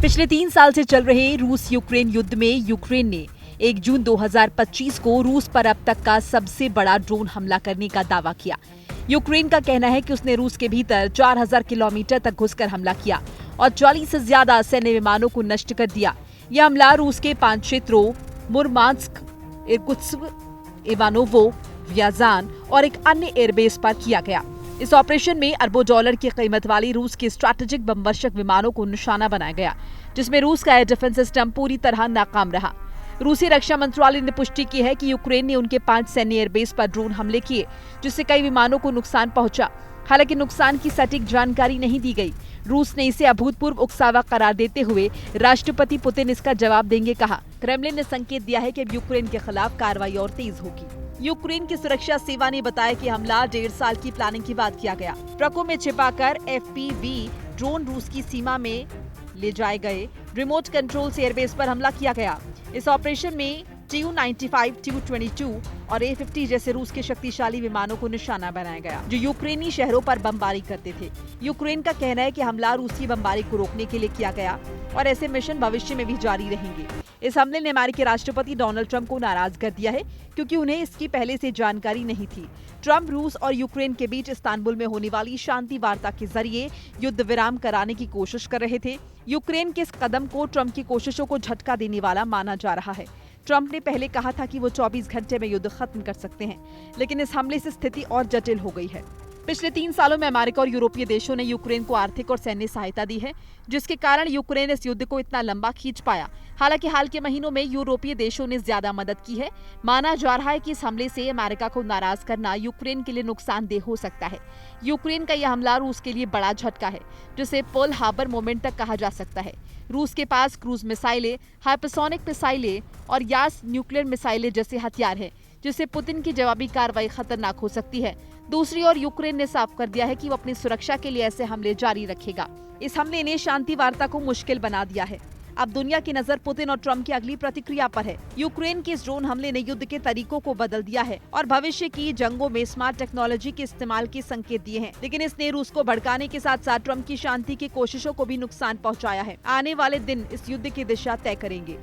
पिछले 3 साल से चल रहे रूस यूक्रेन युद्ध में यूक्रेन ने 1 जून 2025 को रूस पर अब तक का सबसे बड़ा ड्रोन हमला करने का दावा किया। यूक्रेन का कहना है कि उसने रूस के भीतर 4000 किलोमीटर तक घुसकर हमला किया और 40 से ज्यादा सैन्य विमानों को नष्ट कर दिया। यह हमला रूस के 5 क्षेत्रों मुरमांस्क, इर्कुत्स्क, इवानोवो, व्याजान और एक अन्य एयरबेस पर किया गया। इस ऑपरेशन में अरबों डॉलर की कीमत वाली रूस के स्ट्रैटेजिक बमवर्षक विमानों को निशाना बनाया गया, जिसमें रूस का एयर डिफेंस सिस्टम पूरी तरह नाकाम रहा। रूसी रक्षा मंत्रालय ने पुष्टि की है कि यूक्रेन ने उनके 5 सैन्य एयरबेस पर ड्रोन हमले किए, जिससे कई विमानों को नुकसान पहुंचा। हालांकि नुकसान की सटीक जानकारी नहीं दी गई। रूस ने इसे अभूतपूर्व उकसावा करार देते हुए राष्ट्रपति पुतिन इसका जवाब देंगे कहा। क्रेमलिन ने संकेत दिया है कि अब यूक्रेन के खिलाफ कार्रवाई और तेज होगी। यूक्रेन की सुरक्षा सेवा ने बताया कि हमला 1.5 साल की प्लानिंग के बाद किया गया। ट्रकों में छिपाकर FPV ड्रोन रूस की सीमा में ले जाए गए। रिमोट कंट्रोल से एयरबेस पर हमला किया गया। इस ऑपरेशन में Tu-95, Tu-22 और A-50 जैसे रूस के शक्तिशाली विमानों को निशाना बनाया गया, जो यूक्रेनी शहरों पर बमबारी करते थे। यूक्रेन का कहना है कि हमला रूसी बमबारी को रोकने के लिए किया गया और ऐसे मिशन भविष्य में भी जारी रहेंगे। इस हमले ने अमेरिकी राष्ट्रपति डोनाल्ड ट्रंप को नाराज कर दिया है, क्योंकि उन्हें इसकी पहले से जानकारी नहीं थी। ट्रंप रूस और यूक्रेन के बीच इस्तांबुल में होने वाली शांति वार्ता के जरिए युद्ध विराम कराने की कोशिश कर रहे थे। यूक्रेन के इस कदम को ट्रंप की कोशिशों को झटका देने वाला माना जा रहा है। ट्रंप ने पहले कहा था कि वो 24 घंटे में युद्ध खत्म कर सकते हैं, लेकिन इस हमले से स्थिति और जटिल हो गई है। पिछले 3 सालों में अमेरिका और यूरोपीय देशों ने यूक्रेन को आर्थिक और सैन्य सहायता दी है, जिसके कारण यूक्रेन इस युद्ध को इतना लंबा खींच पाया। हालांकि हाल के महीनों में यूरोपीय देशों ने ज्यादा मदद की है। माना जा रहा है कि इस हमले से अमेरिका को नाराज करना यूक्रेन के लिए नुकसानदेह हो सकता है। यूक्रेन का यह हमला रूस के लिए बड़ा झटका है, जिसे पर्ल हार्बर मोमेंट तक कहा जा सकता है। रूस के पास क्रूज मिसाइलें, हाइपरसोनिक मिसाइलें और यास न्यूक्लियर मिसाइलें जैसे हथियार हैं, जिससे पुतिन की जवाबी कार्रवाई खतरनाक हो सकती है। दूसरी ओर यूक्रेन ने साफ कर दिया है कि वो अपनी सुरक्षा के लिए ऐसे हमले जारी रखेगा। इस हमले ने शांति वार्ता को मुश्किल बना दिया है। अब दुनिया की नजर पुतिन और ट्रंप की अगली प्रतिक्रिया पर है। यूक्रेन के इस ड्रोन हमले ने युद्ध के तरीकों को बदल दिया है और भविष्य की जंगों में स्मार्ट टेक्नोलॉजी के इस्तेमाल के संकेत दिए हैं। लेकिन इसने रूस को भड़काने के साथ साथ ट्रंप की शांति की कोशिशों को भी नुकसान पहुंचाया है। आने वाले दिन इस युद्ध की दिशा तय करेंगे।